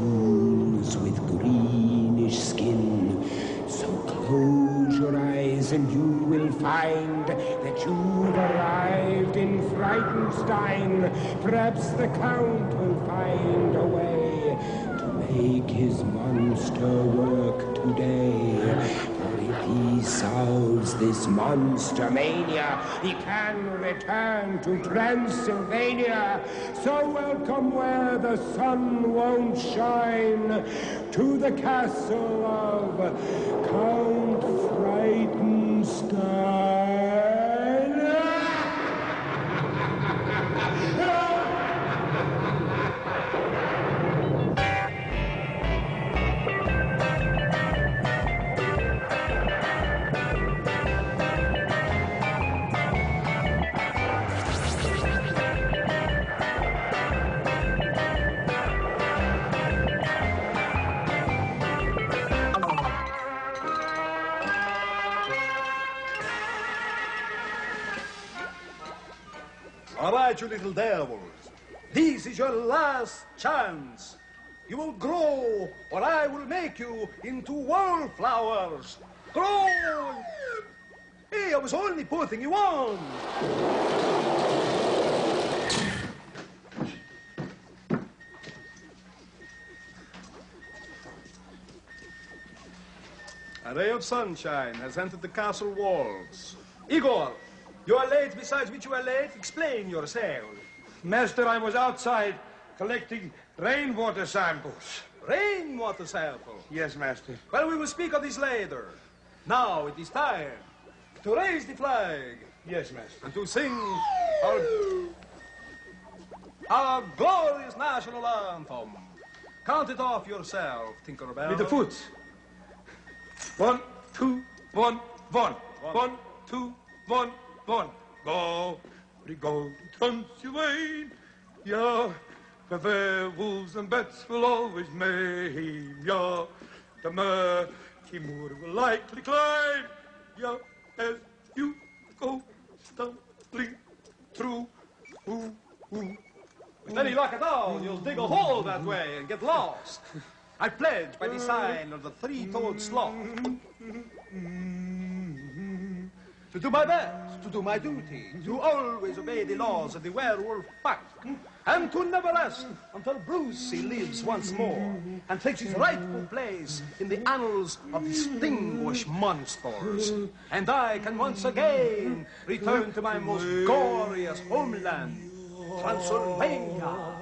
fools with greenish skin. So close your eyes and you will find that you've arrived in Frightenstein. Perhaps the Count will find a way to make his monster work today. For if he solves this monster mania, he can return to Transylvania. So welcome where the sun won't shine, to the castle of Count Frightenstein. All right, you little devils. This is your last chance. You will grow, or I will make you into wallflowers. Grow! Hey, I was only putting you on. A ray of sunshine has entered the castle walls. Igor, you are late, besides which you are late. Explain yourself. Master, I was outside collecting rainwater samples. Rainwater sample? Yes, Master. Well, we will speak of this later. Now it is time to raise the flag. Yes, Master. And to sing our glorious national anthem. Count it off yourself, Tinkerbell. With the foot. 1, 2, 1, 1. 1, 2, 1, 1. Go, we go to Transylvania, the werewolves and bats will always maim ya. The murky moor will likely climb ya as you go stumbling through. Ooh, ooh. With any luck at all, you'll dig a hole that way and get lost. I pledge by the sign of the three-toed sloth to do my best, to do my duty, to always obey the laws of the werewolf pack, and to never rest until Brucey lives once more and takes his rightful place in the annals of distinguished monsters. And I can once again return to my most glorious homeland, Transylvania.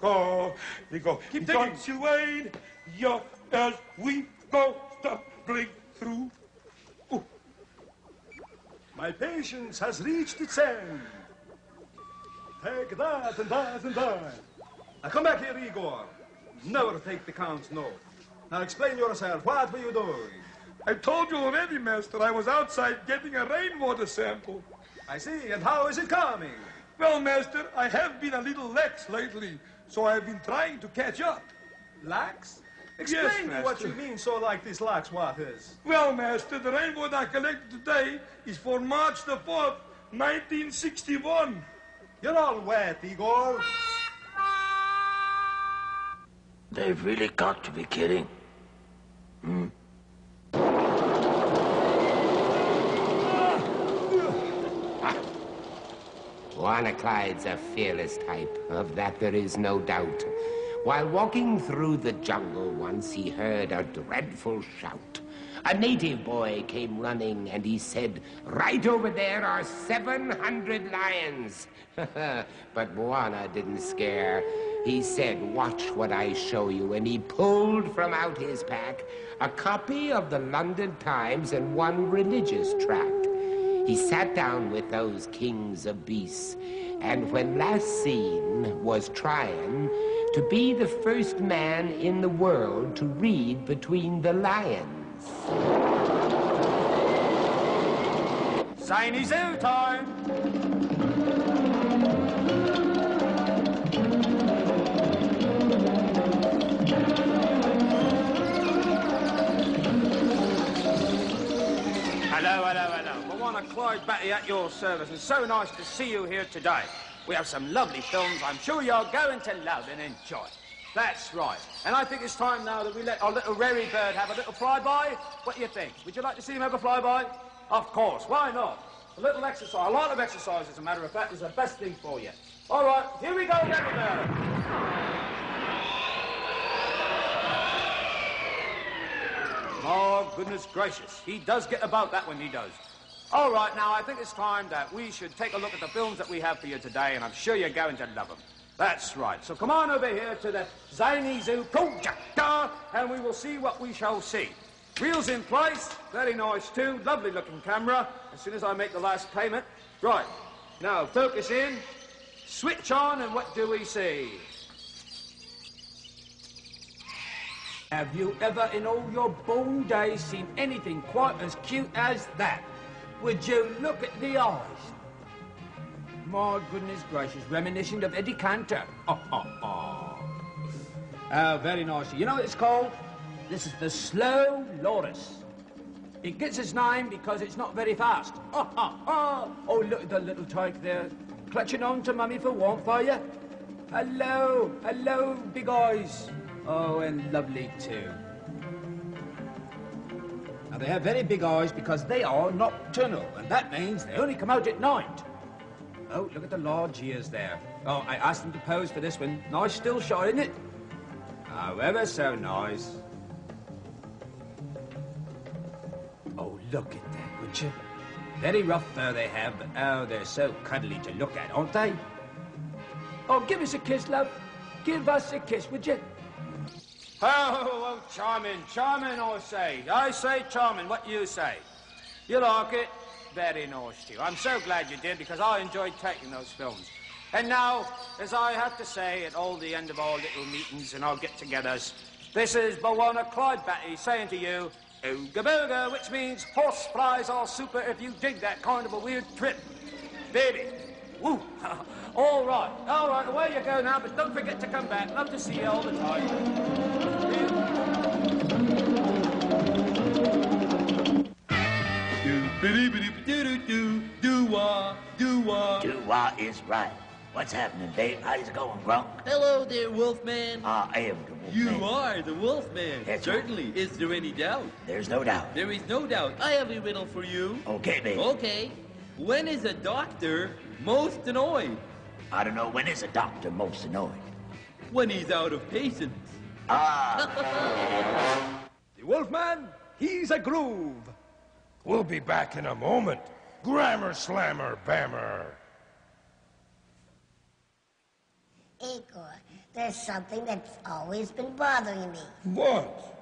Go, we go. Keep digging. Transylvania as we go stumbling through. Ooh. My patience has reached its end. Take that and that and that. Now come back here, Igor. Never take the Count's note. Now explain yourself. What were you doing? I told you already, Master. I was outside getting a rainwater sample. I see. And how is it coming? Well, Master, I have been a little lax lately, so I've been trying to catch up. Lax? Explain me what Master. you mean so like this lax what is. Well, Master, the rainwater I collected today is for March the 4th, 1961. You're all wet, Igor. They've really got to be kidding. Clyde's a fearless type, of that there is no doubt. While walking through the jungle once, he heard a dreadful shout. A native boy came running, and he said, "Right over there are 700 lions." But Moana didn't scare. He said, "Watch what I show you," and he pulled from out his pack a copy of the London Times and one religious tract. He sat down with those kings of beasts, and when last seen was trying to be the first man in the world to read between the lions. Sign is out time. Hello. Moana Clyde Batty at your service, and so nice to see you here today. We have some lovely films I'm sure you're going to love and enjoy. That's right. And I think it's time now that we let our little Rary bird have a little flyby. What do you think? Would you like to see him have a flyby? Of course. Why not? A little exercise, a lot of exercise, as a matter of fact, is the best thing for you. All right, here we go, little bird. Oh, goodness gracious. He does get about that when he does. All right, now, I think it's time that we should take a look at the films that we have for you today, and I'm sure you're going to love them. That's right. So come on over here to the Zany Zoo projector, and we will see what we shall see. Reels in place. Very nice, too. Lovely looking camera. As soon as I make the last payment. Right. Now, focus in. Switch on, and what do we see? Have you ever in all your born days seen anything quite as cute as that? Would you look at the eyes? My goodness gracious, reminiscent of Eddie Cantor. Oh, very nice. You know what it's called? This is the slow loris. It gets its name because it's not very fast. Oh, look at the little tyke there, clutching on to Mummy for warmth, are you? Hello, big eyes. Oh, and lovely too. Now, they have very big eyes because they are nocturnal, and that means they only come out at night. Oh, look at the large ears there. Oh, I asked them to pose for this one. Nice still shot, isn't it? Oh, ever so nice. Oh, look at that, would you? Very rough fur they have, but oh, they're so cuddly to look at, aren't they? Oh, give us a kiss, love. Give us a kiss, would you? Oh, charming, I say. I say charming, what you say? You like it? Very nice too. I'm so glad you did, because I enjoyed taking those films. And now, as I have to say at all the end of our little meetings and our get-togethers, this is Bawana Clydebatty saying to you, Ooga Booga, which means horse flies are super if you dig that kind of a weird trip. Baby. Woo. All right, away you go now, but don't forget to come back. Love to see you all the time. Do-wah is right. What's happening, babe? How's it going, Grunk? Hello there, Wolfman. I am the Wolfman. You are the Wolfman. That's Certainly. right. Is there any doubt? There's no doubt. There is no doubt. I have a riddle for you. Okay, babe. Okay. When is a doctor most annoyed? I don't know. When is a doctor most annoyed? When he's out of patience. The Wolfman, he's a groove. We'll be back in a moment. Grammar slammer, bammer. Igor, there's something that's always been bothering me. What?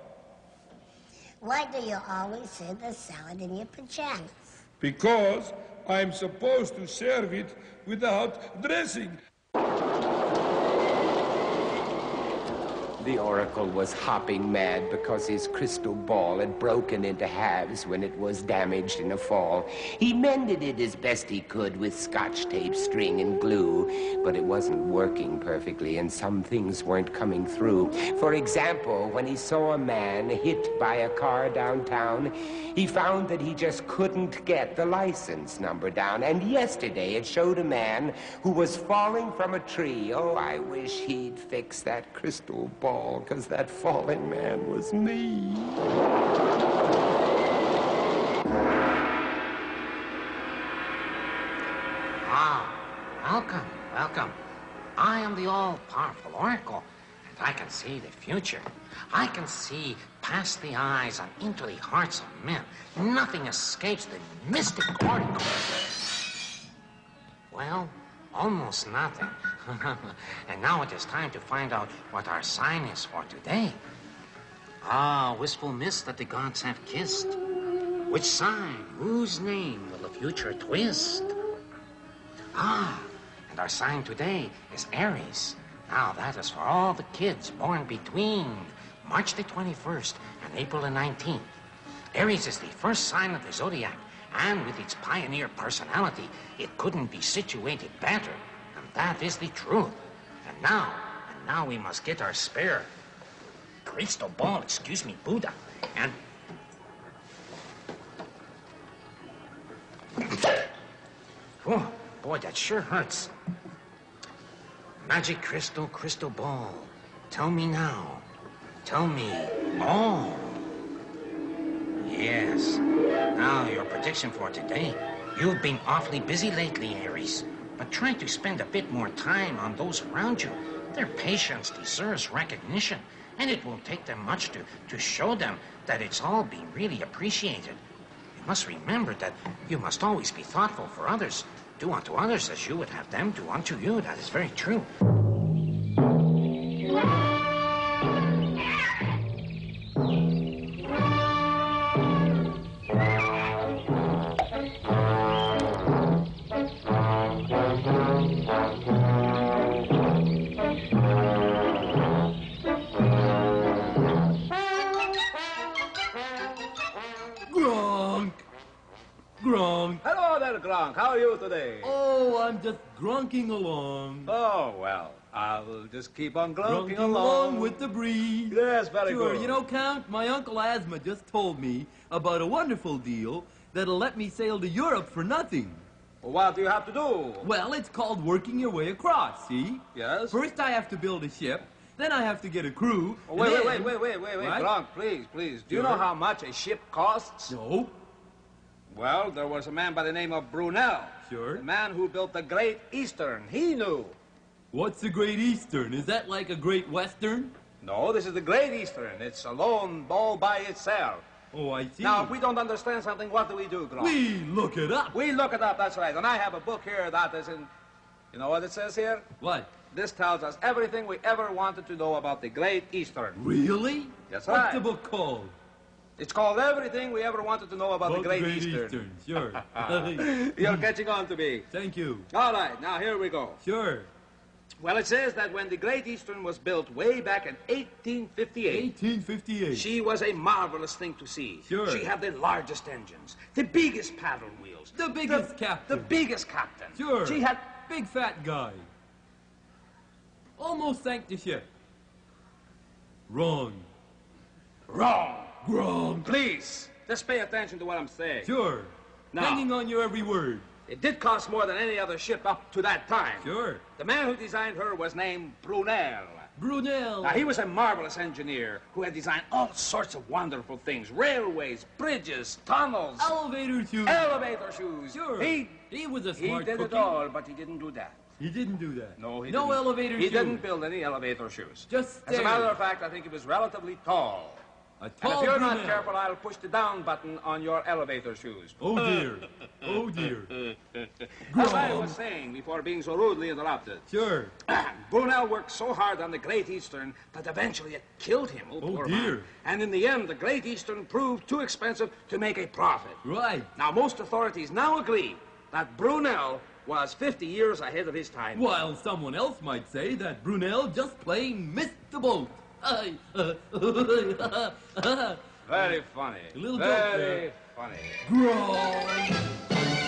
Why do you always serve the salad in your pajamas? Because I'm supposed to serve it without dressing. The Oracle was hopping mad because his crystal ball had broken into halves when it was damaged in a fall. He mended it as best he could with scotch tape, string, and glue, but it wasn't working perfectly, and some things weren't coming through. For example, when he saw a man hit by a car downtown, he found that he just couldn't get the license number down. And yesterday it showed a man who was falling from a tree. Oh, I wish he'd fix that crystal ball, because that falling man was me. Welcome. I am the all-powerful Oracle, and I can see the future. I can see past the eyes and into the hearts of men. Nothing escapes the mystic Oracle. Well, almost nothing. And now it is time to find out what our sign is for today. Wistful mist that the gods have kissed. Which sign, whose name will the future twist? And our sign today is Aries. Now, that is for all the kids born between March the 21st and April the 19th. Aries is the first sign of the zodiac, and with its pioneer personality, it couldn't be situated better. And that is the truth. And now we must get our spare crystal ball, excuse me, Buddha, and... Oh, boy, that sure hurts. Magic crystal ball. Tell me now. Tell me. Oh. Yes. Now, your prediction for today. You've been awfully busy lately, Aries. But try to spend a bit more time on those around you. Their patience deserves recognition, and it won't take them much to show them that it's all being really appreciated. You must remember that you must always be thoughtful for others. Do unto others as you would have them do unto you. That is very true. Gronk. Hello there, Gronk. How are you today? Oh, I'm just grunking along. Oh, well, I'll just keep on grunking along with the breeze. Yes, very good. Sure, you know, Count, my Uncle Asthma just told me about a wonderful deal that'll let me sail to Europe for nothing. Well, what do you have to do? Well, it's called working your way across, see? Yes? First I have to build a ship, then I have to get a crew. Oh, wait, then... wait, Right? Gronk, please. Do you know how much a ship costs? No. Well, there was a man by the name of Brunel. Sure. The man who built the Great Eastern. He knew. What's the Great Eastern? Is that like a Great Western? No, this is the Great Eastern. It's alone, all by itself. Oh, I see. Now, if we don't understand something, what do we do, Gronk? We look it up. We look it up, that's right. And I have a book here that is in... You know what it says here? What? This tells us everything we ever wanted to know about the Great Eastern. Really? That's What's right. the book called? It's called Everything We Ever Wanted to Know About the Great Eastern. Sure. You're catching on to me. Thank you. All right, now here we go. Sure. Well, it says that when the Great Eastern was built way back in 1858... 1858. She was a marvelous thing to see. Sure. She had the largest engines, the biggest paddle wheels. The biggest captain. The biggest captain. Sure. She had... Big fat guy. Almost sank the ship. Wrong. Wrong. Wrong. Please, just pay attention to what I'm saying. Sure. Now. Hanging on your every word. It did cost more than any other ship up to that time. Sure. The man who designed her was named Brunel. Brunel. Now, he was a marvelous engineer who had designed all sorts of wonderful things. Railways, bridges, tunnels. Elevator shoes. Elevator shoes. Sure. He was a smart He did cookie. it all, but he didn't do that. He didn't do that. No, he No didn't. elevator He shoes. didn't build any elevator shoes. Just As a matter stairs. of fact, I think he was relatively tall. A And tall if you're Brunel. not careful, I'll push the down button on your elevator shoes. Oh, dear. Oh, dear. As I was saying before being so rudely interrupted, Sure. Brunel worked so hard on the Great Eastern that eventually it killed him. Oh, Oh, poor dear. man. And in the end, the Great Eastern proved too expensive to make a profit. Right. Now, most authorities now agree that Brunel was 50 years ahead of his time. While someone else might say that Brunel just plain missed the boat. Very funny. A little joke Very there. funny. Wrong.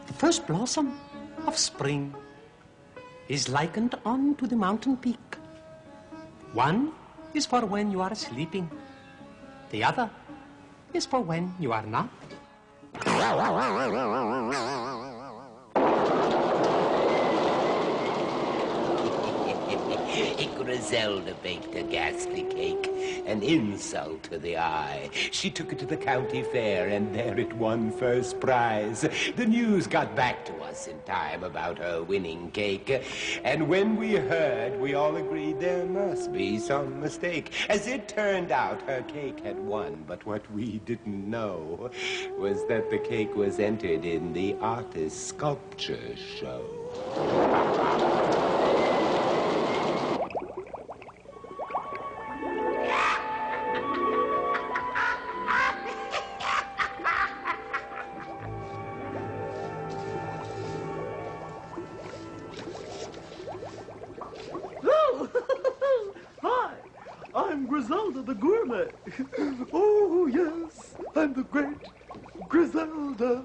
The first blossom of spring is likened unto the mountain peak. One is for when you are sleeping. The other is for when you are not. Griselda baked a ghastly cake, an insult to the eye. She took it to the county fair, and there it won first prize. The news got back to us in time about her winning cake, and when we heard, we all agreed there must be some mistake. As it turned out, her cake had won, but what we didn't know was that the cake was entered in the artist sculpture show. Hi, I'm Griselda the Gourmet. Oh, yes, I'm the great Griselda.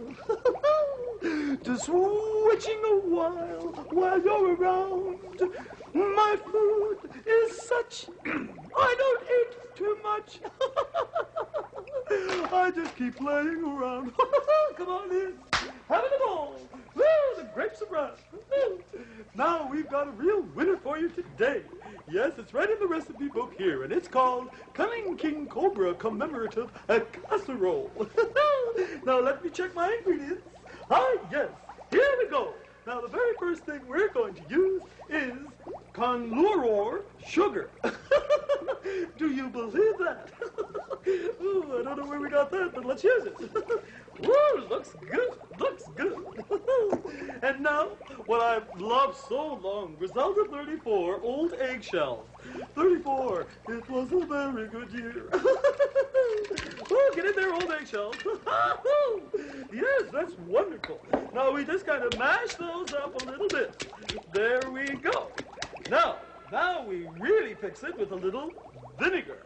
Just switching a while you're around. My food is such, I don't eat too much. I just keep playing around. Come on in. Having a ball. Woo, the grapes are ripe. Now we've got a real winner for you today. Yes, it's right in the recipe book here, and it's called Cunning King Cobra Commemorative Casserole. Now let me check my ingredients. Ah, yes, here we go. Now the very first thing we're going to use is conluror sugar. Do you believe that? Ooh, I don't know where we got that, but let's use it. Woo, looks good, looks good. And now, what I've loved so long, Griselda 34, old eggshells. 34, it was a very good year. Oh, get in there, old eggshells. Yes, that's wonderful. Now we just kind of mash those up a little bit. There we go. Now we really fix it with a little vinegar.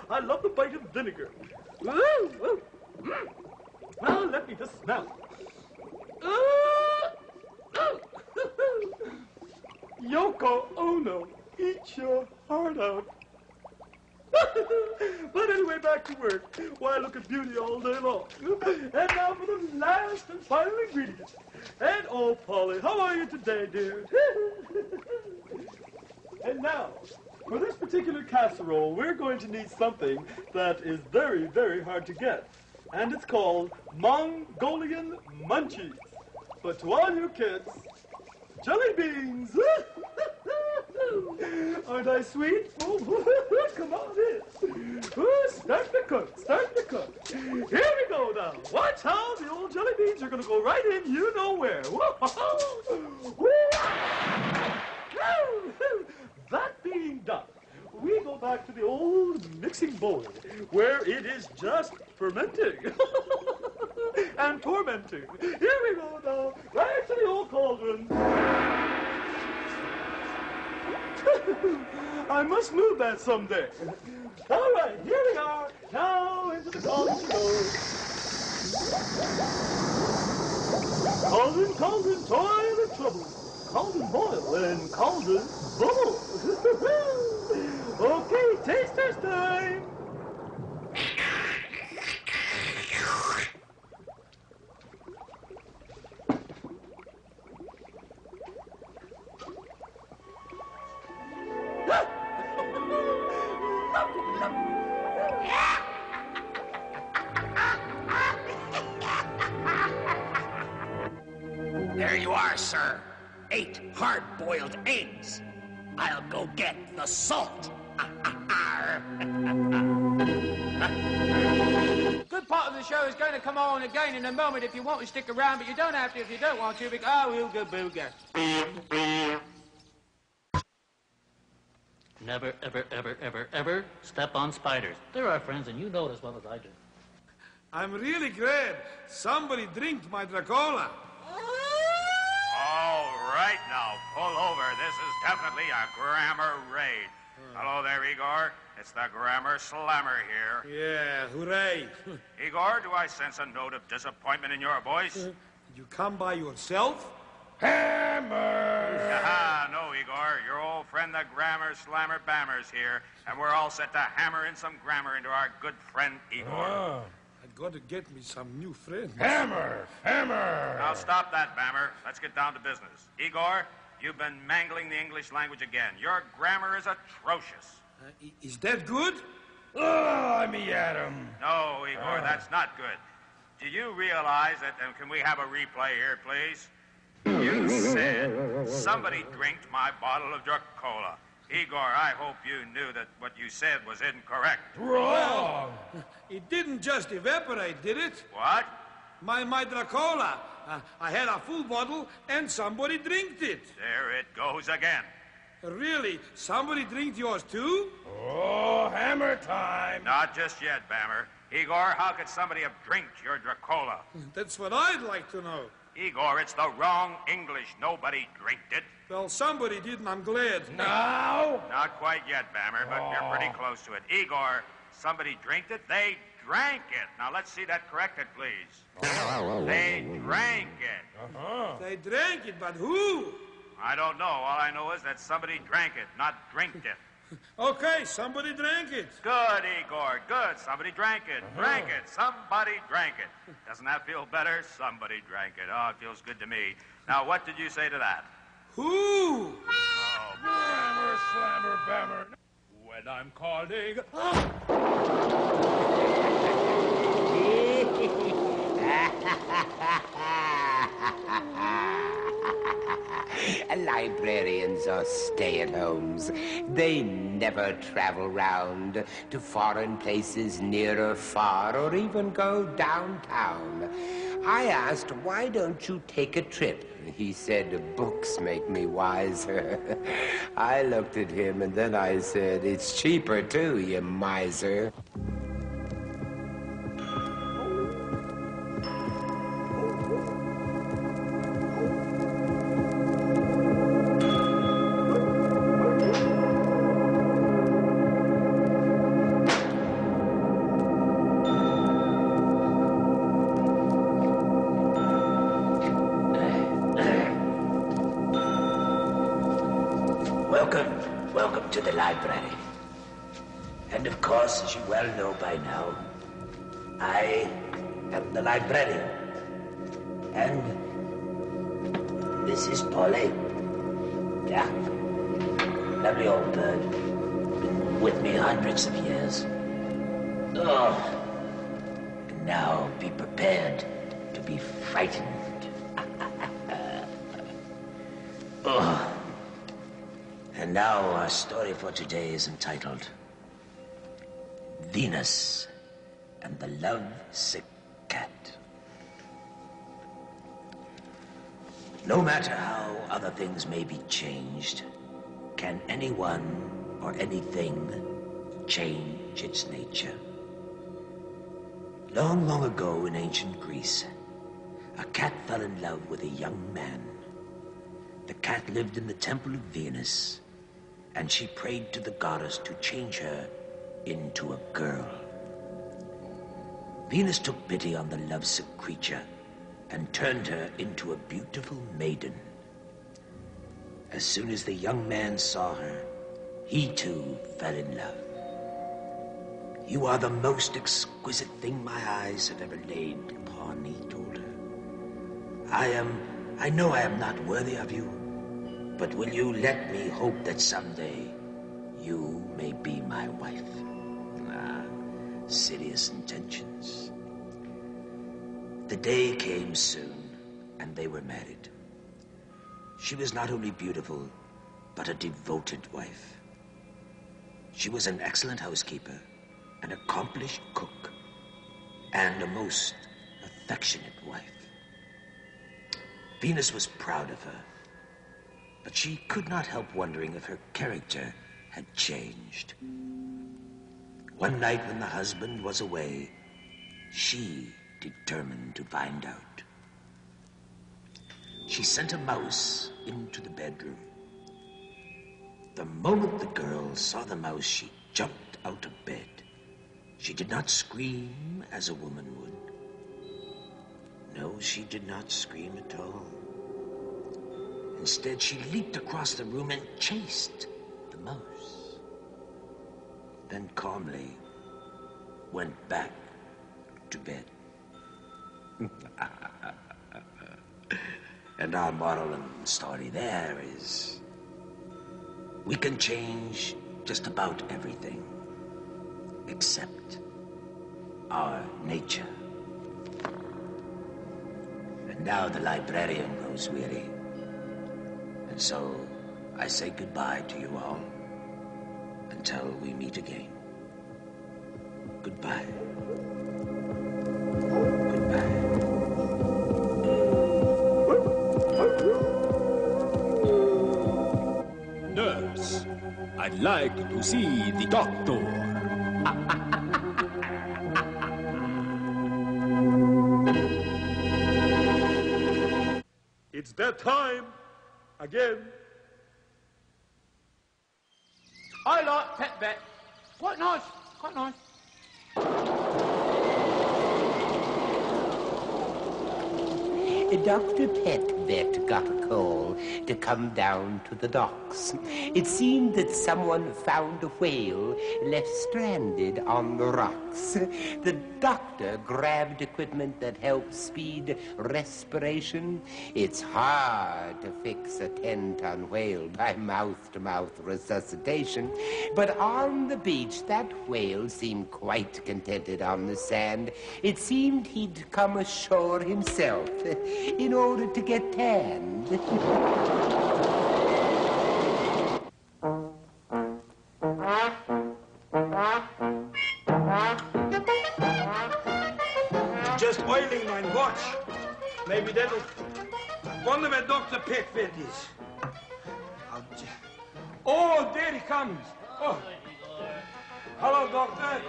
I love the bite of vinegar. Woo. Now let me just smell. Yoko Ono, eat your heart out. But anyway, back to work. Why look at beauty all day long? And now for the last and final ingredient. And oh, Polly, how are you today, dear? And now, for this particular casserole, we're going to need something that is very, very hard to get. And it's called Mongolian munchies. But to all you kids, jelly beans. Aren't I sweet? Come on in. Start to cook, start to cook. Here we go now. Watch how the old jelly beans are going to go right in you know where. That being done, we go back to the old mixing bowl where it is just fermenting and tormenting. Here we go now, right to the old cauldron. I must move that someday. All right, here we are. Now into the cauldron she goes. Cauldron, cauldron, toil and trouble. Cauldron boil and cauldron bubble. Okay, taster's time. There you are, sir. 8 hard-boiled eggs. I'll go get the salt. Good part of the show is going to come on again in a moment if you want to stick around, but you don't have to if you don't want to, because... Oh, ooga booga. Never, ever, ever, ever, ever step on spiders. They're our friends, and you know it as well as I do. I'm really glad somebody drank my Dracola. All right now, pull over. This is definitely a grammar raid. Hello there, Igor. It's the grammar slammer here. Yeah, hooray. Igor, do I sense a note of disappointment in your voice? You come by yourself? Hammer! Aha, no, Igor. Your old friend, the grammar slammer Bammer's here, and we're all set to hammer in some grammar into our good friend Igor. I've got to get me some new friends. Hammer! Hammer! Now stop that, Bammer. Let's get down to business. Igor, you've been mangling the English language again. Your grammar is atrocious. Is that good? Oh, me at him. No, Igor, that's not good. Do you realize that... can we have a replay here, please? You said somebody drinked my bottle of Dracola. Igor, I hope you knew that what you said was incorrect. Wrong! It didn't just evaporate, did it? What? My Dracola. I had a full bottle and somebody drinked it. There it goes again. Really? Somebody drinked yours too? Oh, hammer time. Not just yet, Bammer. Igor, how could somebody have drinked your Dracola? That's what I'd like to know. Igor, it's the wrong English. Nobody drinked it. Well, somebody did, and I'm glad. No? Not quite yet, Bammer, but you're pretty close to it. Igor, somebody drinked it? They drank it. Now, let's see that corrected, please. They drank it. They drank it, but who? I don't know. All I know is that somebody drank it, not drinked it. Okay, somebody drank it. Good, Igor, good. Somebody drank it. Drank it. Somebody drank it. Doesn't that feel better? Somebody drank it. Oh, it feels good to me. Now, what did you say to that? Who? Oh, Slammer, slammer, bammer. When I'm calling... Librarians are stay-at-homes. They never travel round to foreign places near or far, or even go downtown. I asked, why don't you take a trip? He said, books make me wiser. I looked at him and then I said, it's cheaper too, you miser. Welcome to the library. And of course, as you well know by now, I am the librarian. And this is Polly. Yeah, lovely old bird. Been with me hundreds of years. Oh, and now be prepared to be frightened. Oh. And now our story for today is entitled Venus and the Love-Sick Cat. No matter how other things may be changed, can anyone or anything change its nature? Long, long ago in ancient Greece, a cat fell in love with a young man. The cat lived in the temple of Venus, and she prayed to the goddess to change her into a girl. Venus took pity on the lovesick creature and turned her into a beautiful maiden. As soon as the young man saw her, he too fell in love. "You are the most exquisite thing my eyes have ever laid upon," he told her. I know I am not worthy of you, but will you let me hope that someday you may be my wife? Ah, serious intentions. The day came soon, and they were married. She was not only beautiful, but a devoted wife. She was an excellent housekeeper, an accomplished cook, and a most affectionate wife. Venus was proud of her, but she could not help wondering if her character had changed. One night when the husband was away, she determined to find out. She sent a mouse into the bedroom. The moment the girl saw the mouse, she jumped out of bed. She did not scream as a woman would. No, she did not scream at all. Instead, she leaped across the room and chased the mouse. Then calmly went back to bed. And our moral in the story there is, we can change just about everything except our nature. And now the librarian grows weary. And so I say goodbye to you all until we meet again. Goodbye. Nurse, I'd like to see the doctor. It's that time again. I like Pet Bet. Quite nice, quite nice. Dr. Pet vet got a call to come down to the docks. It seemed that someone found a whale left stranded on the rocks. The doctor grabbed equipment that helps speed respiration. It's hard to fix a 10-ton whale by mouth-to-mouth resuscitation. But on the beach, that whale seemed quite contented on the sand. It seemed he'd come ashore himself in order to get tanned. Just oiling my watch. Maybe that'll... Wonder where Dr. Petvet is. Oh, there he comes. Oh. Hello, Doctor.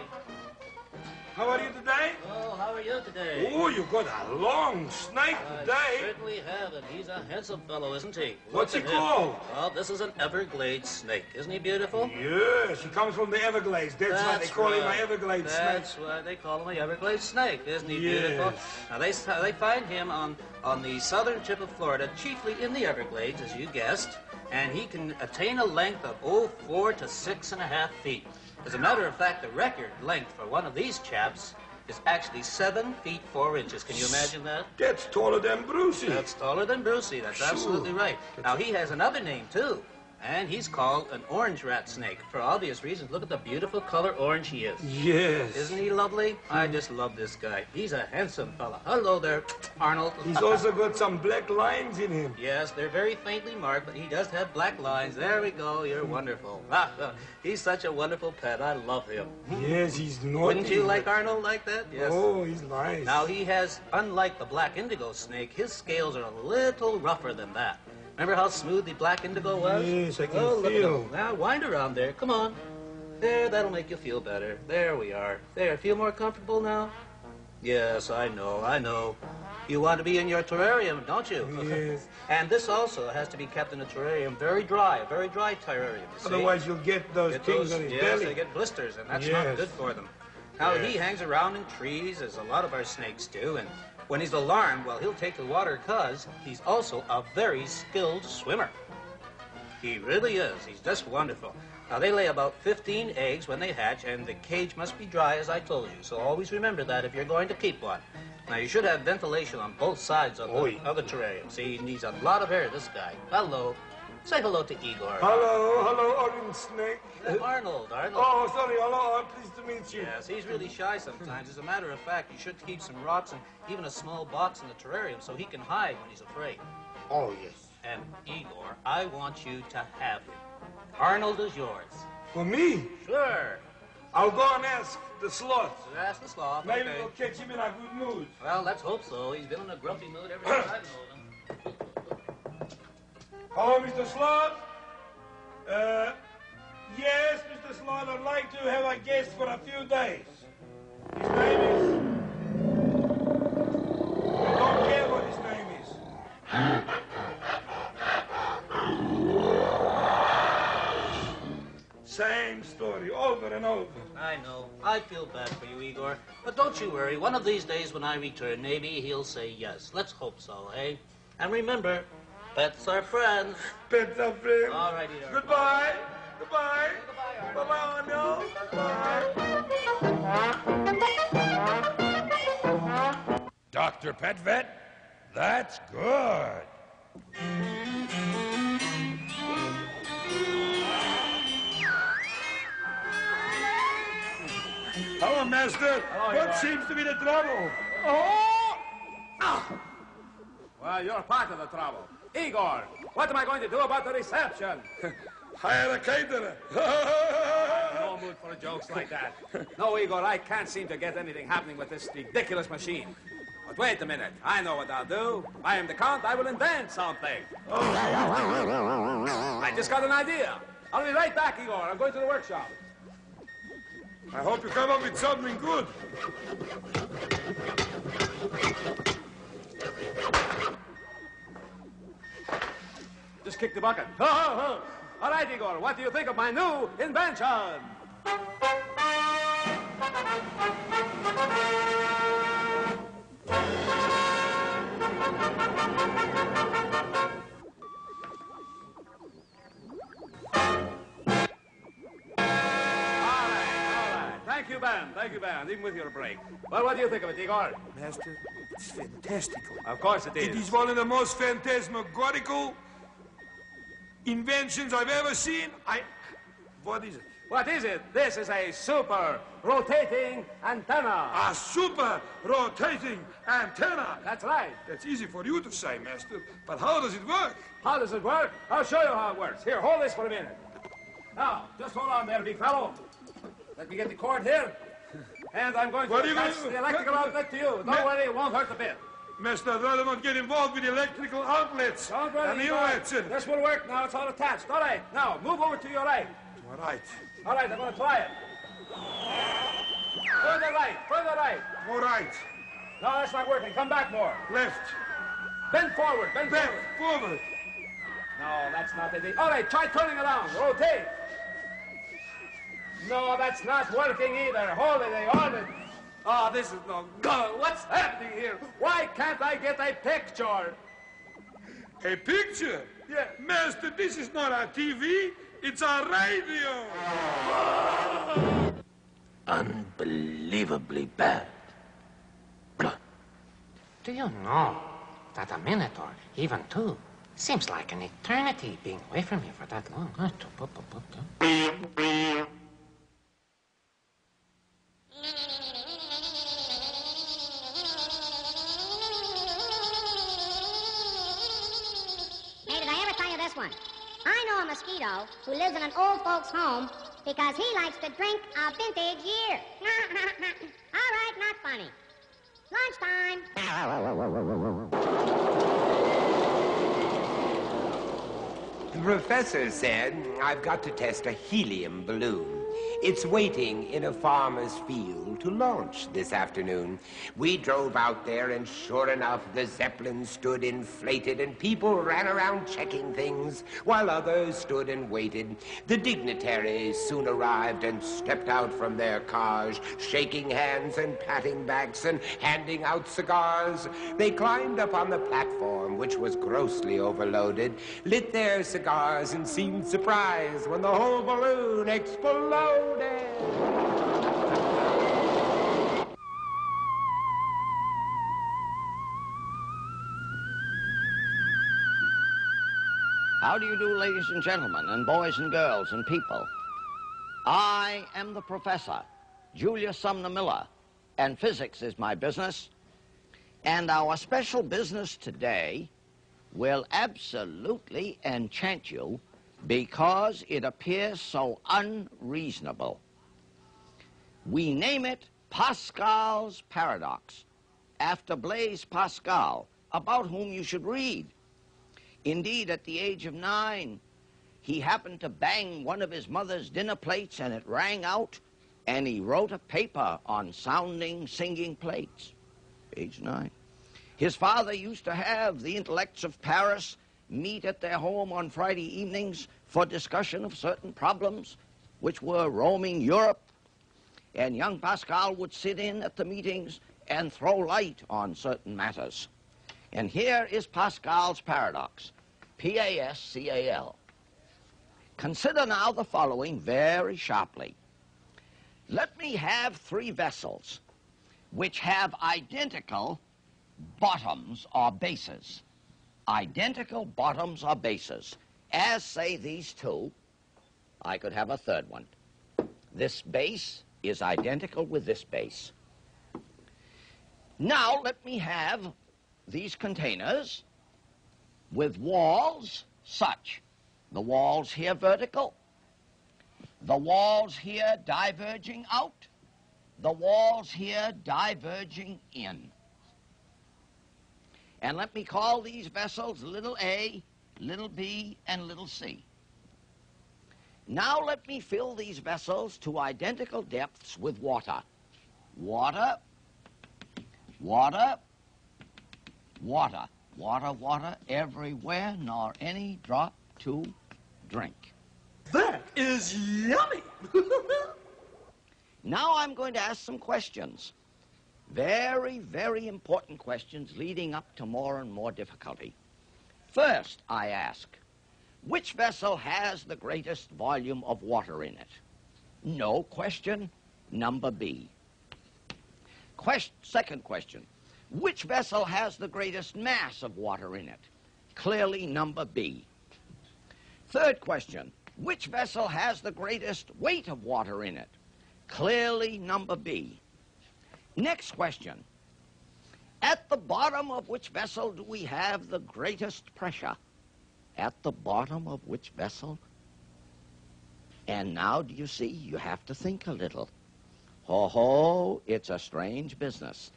How are you today? Oh, how are you today? Oh, you got a long snake today. I certainly have, and he's a handsome fellow, isn't he? What's he Look at him. called? Well, this is an Everglades snake. Isn't he beautiful? Yes, he comes from the Everglades. That's why they call him an Everglades snake. That's why they call him an Everglades snake. Isn't he Yes. beautiful? Now, they find him on the southern tip of Florida, chiefly in the Everglades, as you guessed, and he can attain a length of 4 to 6.5 feet. As a matter of fact, the record length for one of these chaps is actually 7 feet 4 inches. Can you imagine that? That's taller than Brucey. That's taller than Brucey. That's Sure. absolutely right. Now, he has another name, too. And he's called an orange rat snake. For obvious reasons, look at the beautiful color orange he is. Yes. Isn't he lovely? I just love this guy. He's a handsome fella. Hello there, Arnold. He's also got some black lines in him. Yes, they're very faintly marked, but he does have black lines. There we go. You're wonderful. He's such a wonderful pet. I love him. Yes, he's naughty. Wouldn't you like Arnold like that? Yes. Oh, he's nice. Now, he has, unlike the black indigo snake, his scales are a little rougher than that. Remember how smooth the black indigo was? Yes, I can look at feel. him. Now, wind around there. Come on. There, that'll make you feel better. There we are. There, feel more comfortable now? Yes, I know. You want to be in your terrarium, don't you? Yes. And this also has to be kept in a terrarium very dry terrarium, you see? Otherwise, you'll get those things on his yes, belly. they get blisters, and that's Yes. not good for them. Now, he hangs around in trees, as a lot of our snakes do, and when he's alarmed, well, he'll take to the water because he's also a very skilled swimmer. He really is. He's just wonderful. Now, they lay about 15 eggs when they hatch, and the cage must be dry, as I told you. So always remember that if you're going to keep one. Now, you should have ventilation on both sides of the terrarium. See, he needs a lot of air, this guy. Hello. Say hello to Igor. Hello, orange snake. Arnold. Oh, sorry, hello, I'm pleased to meet you. Yes, he's really shy sometimes. As a matter of fact, you should keep some rocks and even a small box in the terrarium so he can hide when he's afraid. Oh, yes. And Igor, I want you to have him. Arnold is yours. For me? Sure. I'll go and ask the sloth. Ask the sloth. Maybe okay. we'll catch him in a good mood. Well, let's hope so. He's been in a grumpy mood ever since I've known him. Hello, Mr. Sloth? Yes, Mr. Sloth, I'd like to have a guest for a few days. His name is... I don't care what his name is. Same story, over and over. I know. I feel bad for you, Igor. But don't you worry. One of these days when I return, maybe he'll say yes. Let's hope so, eh? And remember, pets are friends. Pets are friends. All right, Igor. Goodbye. Goodbye. Bye-bye, Arnold. Bye. Dr. Petvet, that's good. Hello, Master. What seems to be the trouble? Oh! Well, you're part of the trouble. Igor, what am I going to do about the reception? Hire a caterer. No mood for jokes like that. No, Igor, I can't seem to get anything happening with this ridiculous machine. But wait a minute. I know what I'll do. I am the Count. I will invent something. I just got an idea. I'll be right back, Igor. I'm going to the workshop. I hope you come up with something good. Just kick the bucket. All right, Igor, what do you think of my new invention? Thank you, Ben. Thank you, Ben. Even with your break. Well, what do you think of it, Igor? Master, it's fantastical. Of course it is. It is one of the most phantasmagorical inventions I've ever seen. What is it? What is it? This is a super rotating antenna. A super rotating antenna. That's right. That's easy for you to say, Master. But how does it work? How does it work? I'll show you how it works. Here, hold this for a minute. Now, just hold on there, big fellow. Let me get the cord here. And I'm going to attach the electrical outlet to you. Don't worry, it won't hurt a bit. Master, I'd rather not get involved with electrical outlets. Don't worry, this will work now. It's all attached. All right. Now, move over to your right. All right. All right, I'm going to try it. Further right. Further right. All right. No, that's not working. Come back more. Left. Bend forward. Bend forward. No, that's not it. All right, try turning around. Rotate. No, that's not working either. Hold it, hold it. Oh, this is no good. What's happening here? Why can't I get a picture? A picture? Yeah. Master, this is not a TV. It's a radio. Unbelievably bad. Do you know that a minute or even two seems like an eternity being away from you for that long? Hey, did I ever tell you this one? I know a mosquito who lives in an old folks' home because he likes to drink a vintage year. All right, not funny. Lunchtime. The professor said I've got to test a helium balloon. It's waiting in a farmer's field to launch this afternoon. We drove out there, and sure enough, the Zeppelin stood inflated, and people ran around checking things, while others stood and waited. The dignitaries soon arrived and stepped out from their cars, shaking hands and patting backs and handing out cigars. They climbed up on the platform, which was grossly overloaded, lit their cigars, and seemed surprised when the whole balloon exploded. How do you do, ladies and gentlemen, and boys and girls and people? I am the professor, Julius Sumner Miller, and physics is my business. And our special business today will absolutely enchant you because it appears so unreasonable. We name it Pascal's Paradox, after Blaise Pascal, about whom you should read. Indeed, at the age of 9, he happened to bang one of his mother's dinner plates and it rang out, and he wrote a paper on sounding, singing plates. Age 9. His father used to have the intellects of Paris meet at their home on Friday evenings for discussion of certain problems which were roaming Europe. And young Pascal would sit in at the meetings and throw light on certain matters. And here is Pascal's paradox, P-A-S-C-A-L. Consider now the following very sharply. Let me have 3 vessels which have identical bottoms or bases. Identical bottoms or bases. As, say, these 2, I could have a 3rd one. This base is identical with this base. Now let me have these containers with walls such. The walls here vertical, the walls here diverging out, the walls here diverging in. And let me call these vessels little a, little b, and little c. Now let me fill these vessels to identical depths with water. Water, water, water, water, water, everywhere, nor any drop to drink. That is yummy! Now I'm going to ask some questions. Very, very important questions leading up to more and more difficulty. First, I ask, which vessel has the greatest volume of water in it? No question, number B. Second question, which vessel has the greatest mass of water in it? Clearly, number B. Third question, which vessel has the greatest weight of water in it? Clearly, number B. Next question, at the bottom of which vessel do we have the greatest pressure? At the bottom of which vessel? And now, do you see, you have to think a little. Ho, it's a strange business.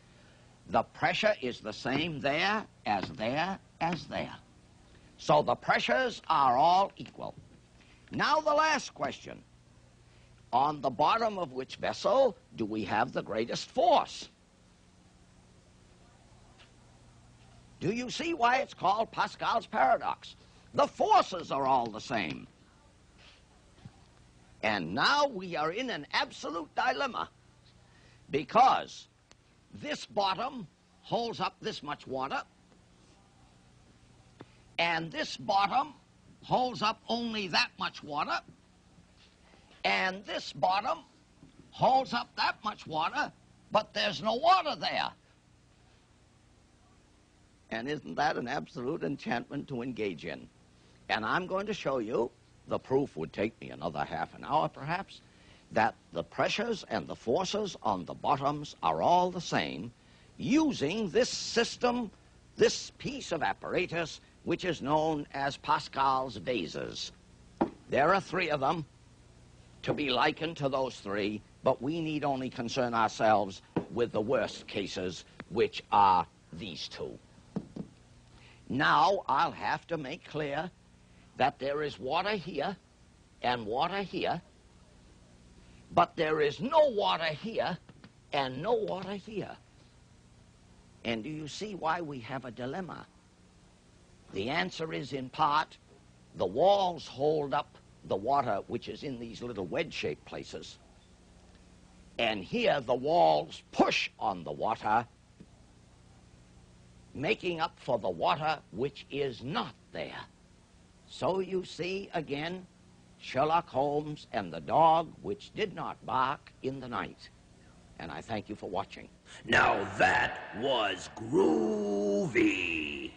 The pressure is the same there as there as there. So the pressures are all equal. Now the last question. On the bottom of which vessel do we have the greatest force? Do you see why it's called Pascal's paradox? The forces are all the same. And now we are in an absolute dilemma, because this bottom holds up this much water, and this bottom holds up only that much water, and this bottom holds up that much water, but there's no water there. And isn't that an absolute enchantment to engage in? And I'm going to show you, the proof would take me another half an hour perhaps, that the pressures and the forces on the bottoms are all the same, using this system, this piece of apparatus, which is known as Pascal's vases. There are 3 of them, to be likened to those 3, but we need only concern ourselves with the worst cases, which are these 2. Now I'll have to make clear that there is water here and water here, but there is no water here and no water here. And do you see why we have a dilemma? The answer is, in part, the walls hold up the water which is in these little wedge-shaped places. And here the walls push on the water, making up for the water which is not there. So you see, again, Sherlock Holmes and the dog which did not bark in the night. And I thank you for watching. Now that was groovy.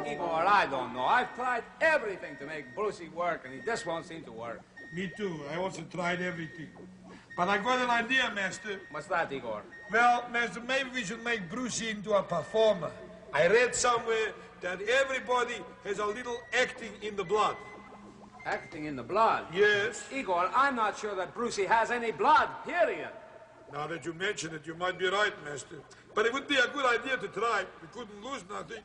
Igor, I don't know. I've tried everything to make Brucey work, and he just won't seem to work. Me too. I also tried everything. But I got an idea, Master. What's that, Igor? Well, Master, maybe we should make Brucey into a performer. I read somewhere that everybody has a little acting in the blood. Acting in the blood? Yes. Igor, I'm not sure that Brucey has any blood, period. Now that you mention it, you might be right, Master. But it would be a good idea to try. We couldn't lose nothing.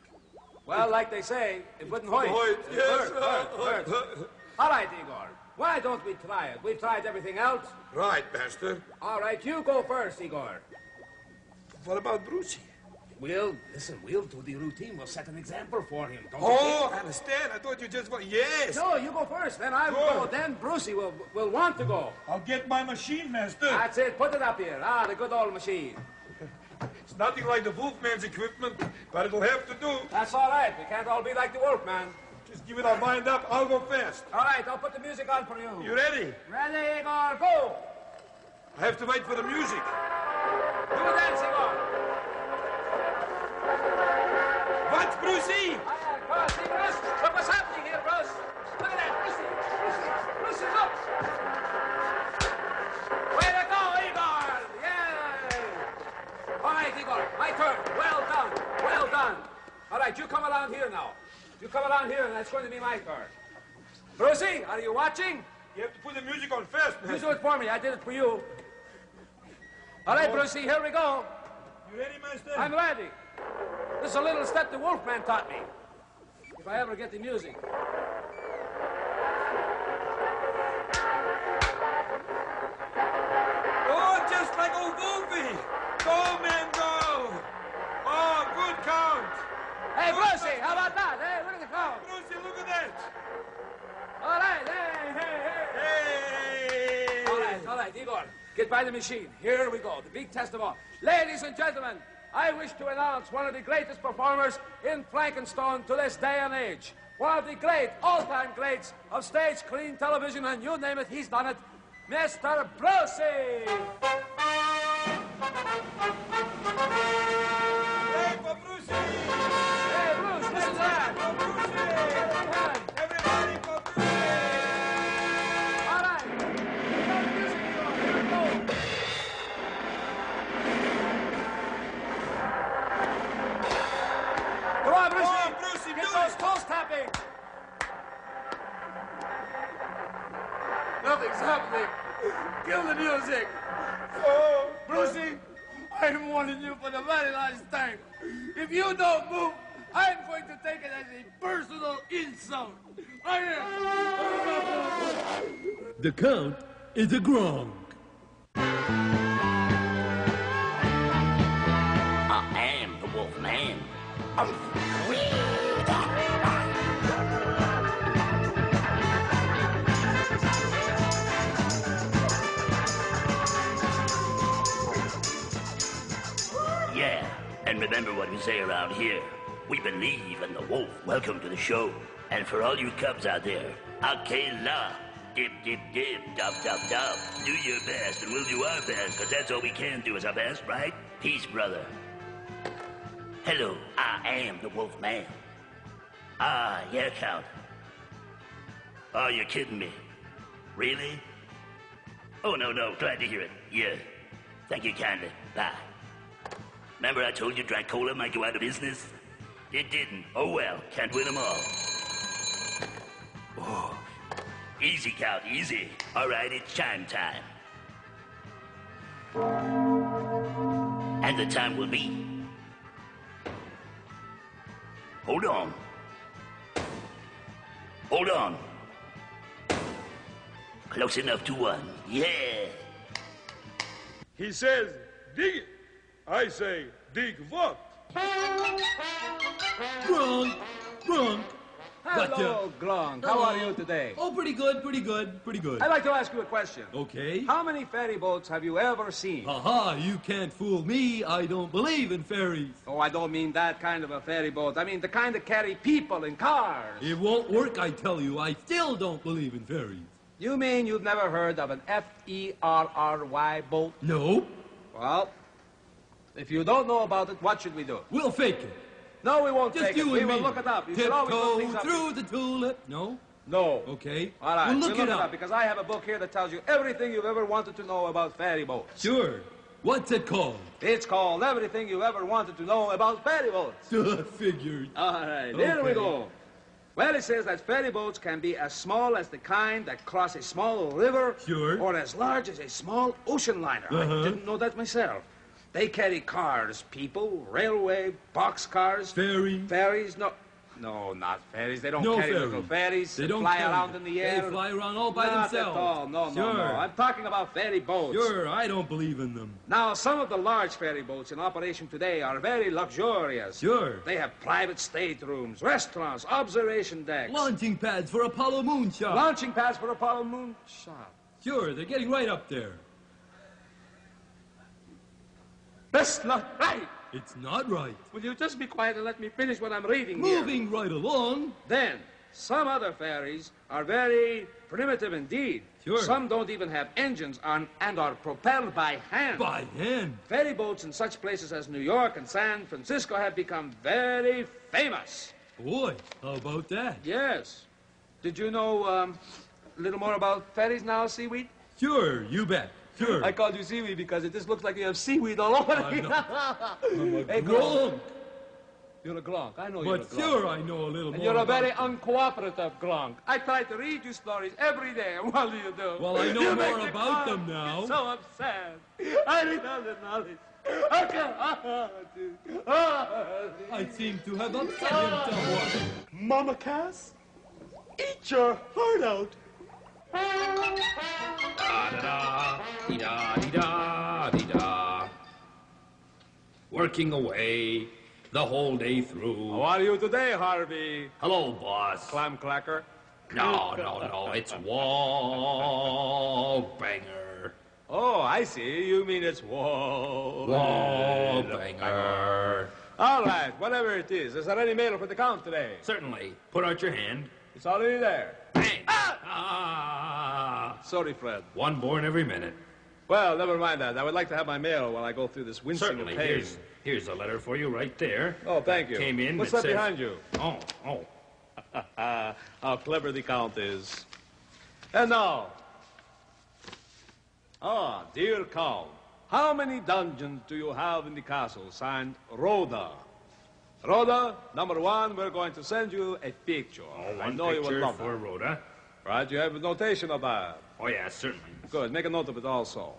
Well, like they say, it wouldn't hurt. Yes. Hurt. All right, Igor. Why don't we try it? We've tried everything else. Right, Master. All right, you go first, Igor. What about Brucey? We'll do the routine. We'll set an example for him. Don't I understand. I thought you just went. Yes. No, you go first. Then I will go. Then Brucey will want to go. I'll get my machine, Master. That's it. Put it up here. Ah, the good old machine. It's nothing like the Wolfman's equipment, but it'll have to do. That's all right. We can't all be like the Wolfman. Just give it a wind up. I'll go fast. All right, I'll put the music on for you. You ready? Ready, Igor, go. I have to wait for the music. Do a dance, Igor. What's Brucey? Come on, see, Bruce. Look what's happening here, Bruce. Look at that, Brucey. Brucey, look. Way to go, Igor. Yay. All right, Igor, my turn. Well done. Well done. All right, you come around here now. You come around here, and that's going to be my turn. Brucey, are you watching? You have to put the music on first, man. You do it for me. I did it for you. All right, Brucey, here we go. You ready, Master? I'm ready. This is a little step the Wolfman taught me. If I ever get the music. go, Goofy! Go, man, go! Oh, good count! Hey, Brucey, how about that? Hey, look at the crowd. Brucey, look at that! All right, hey! All right, Igor, get by the machine. Here we go, the big test of all. Ladies and gentlemen, I wish to announce one of the greatest performers in Frankenstein to this day and age. One of the great, all-time greats of stage, screen, television, and you name it, he's done it, Mr. Brucey! Hey, for Brucey! Hey, Bruce, listen to that! For Brucey! Everybody for Brucey! All right. Here we go. Come on, Brucey! Come on, Brucey, get do those it. toes tapping! Nothing's happening. Kill the music. Oh, Brucey, I'm warning you for the very last time. If you don't move, I'm going to take it as a personal insult. I am. The Count is a gronk. I am the Wolf Man. Yeah, and remember what we say around here. We believe in the wolf. Welcome to the show. And for all you cubs out there, Akela, dip, dip, dip, dub, dub, dub. Do your best, and we'll do our best, because that's all we can do is our best, right? Peace, brother. Hello, I am the Wolf Man. Ah, yeah, Count. Oh, you're kidding me. Really? Oh, no, glad to hear it. Yeah. Thank you kindly. Bye. Remember I told you Dracola might go out of business? It didn't. Oh, well, can't win them all. Oh, easy, Count, easy. All right, it's chime time. And the time will be... Hold on. Hold on. Close enough to one. Yeah. He says, dig it. I say, dig what? Gronk. Hello, Gronk. How are you today? Oh, pretty good. I'd like to ask you a question. Okay. How many ferry boats have you ever seen? Aha, you can't fool me. I don't believe in ferries. Oh, I don't mean that kind of a ferry boat. I mean the kind that carry people in cars. It won't work, I tell you. I still don't believe in ferries. You mean you've never heard of an F-E-R-R-Y boat? No. Well, if you don't know about it, what should we do? We'll fake it. No, we won't Just fake you it. and We me. will look it up. You should always look things Tiptoe up. through the tulip. No? No. Okay. All right. We'll look it up. Because I have a book here that tells you everything you've ever wanted to know about ferry boats. Sure. What's it called? It's called Everything You Ever Wanted to Know About Ferry Boats. Figured. All right. Here we go. Well, it says that ferry boats can be as small as the kind that cross a small river. Sure. Or as large as a small ocean liner. I didn't know that myself. They carry cars, people, railway, boxcars. Ferries, no, not ferries. They don't carry little ferries. They don't fly carry around them. in the air. They fly around all by Not themselves. At all. No. Sure. I'm talking about ferry boats. Sure, I don't believe in them. Now, some of the large ferry boats in operation today are very luxurious. Sure. They have private staterooms, restaurants, observation decks. Launching pads for Apollo Moonshot. Launching pads for Apollo Moonshot. Sure, they're getting right up there. That's not right. It's not right. Will you just be quiet and let me finish what I'm reading Moving right along. Then, some other ferries are very primitive indeed. Sure. Some don't even have engines on and are propelled by hand. By hand? Ferry boats in such places as New York and San Francisco have become very famous. Boy, how about that? Yes. Did you know a little more about ferries now, Seaweed? Sure, you bet. Sure. I called you Seaweed because it just looks like you have seaweed all over you. I'm a Hey, gronk. You're a glonk. I know you're a glonk. But sure, I know a little And more you're a about very it. uncooperative glonk. I try to read you stories every day, and what do you do? Well, I know You more make me about cry. them now. You're so upset. I need all the knowledge. I seem to have upset him somewhat. Mama Cass, eat your heart out. Da-da-da, dee-da, dee-da, dee-da. Working away the whole day through. How are you today, Harvey? Hello, boss. Clam clacker? No, it's wall banger. Oh, I see. You mean it's wall banger. All right, whatever it is there any mail for the count today? Certainly. Put out your hand. It's already there. Bang! Ah! Sorry, Fred. One born every minute. Well, never mind that. I would like to have my mail while I go through this wincing Certainly. of pain. Here's a letter for you right there. Oh, thank you. Came in. What's that that says, behind you? Oh. How clever the Count is. And now. Ah, dear Count, how many dungeons do you have in the castle? Signed, Rhoda. Rhoda, number 1, we're going to send you a picture. Oh, I one know you picture would love for that. Rhoda. Right, you have a notation of that. Oh, yeah, certainly. Good, make a note of it also.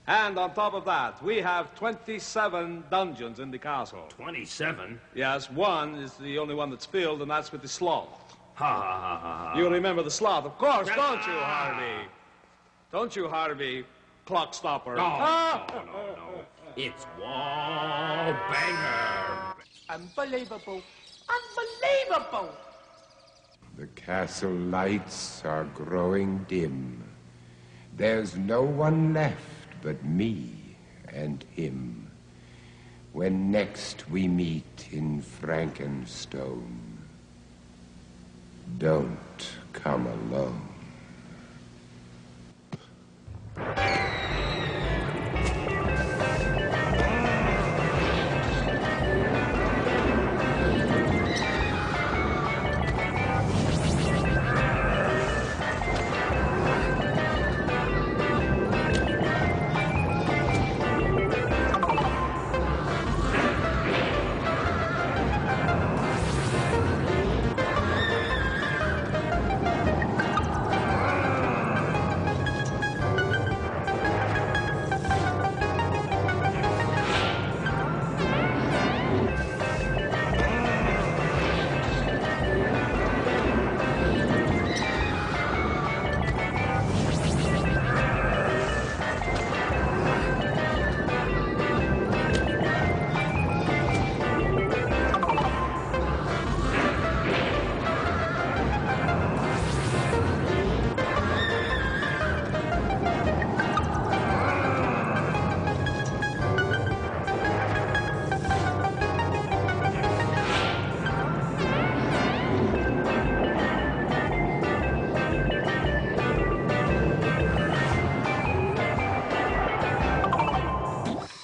And on top of that, we have 27 dungeons in the castle. 27? Yes, 1 is the only one that's filled, and that's with the sloth. Ha. You remember the sloth, of course, don't you, Harvey? Don't you, Harvey, clock stopper? No. It's wall banger. Unbelievable. Unbelievable. The castle lights are growing dim. There's no one left but me and him. When next we meet in Frankenstone, don't come alone.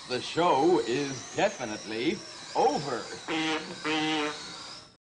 The show is definitely over.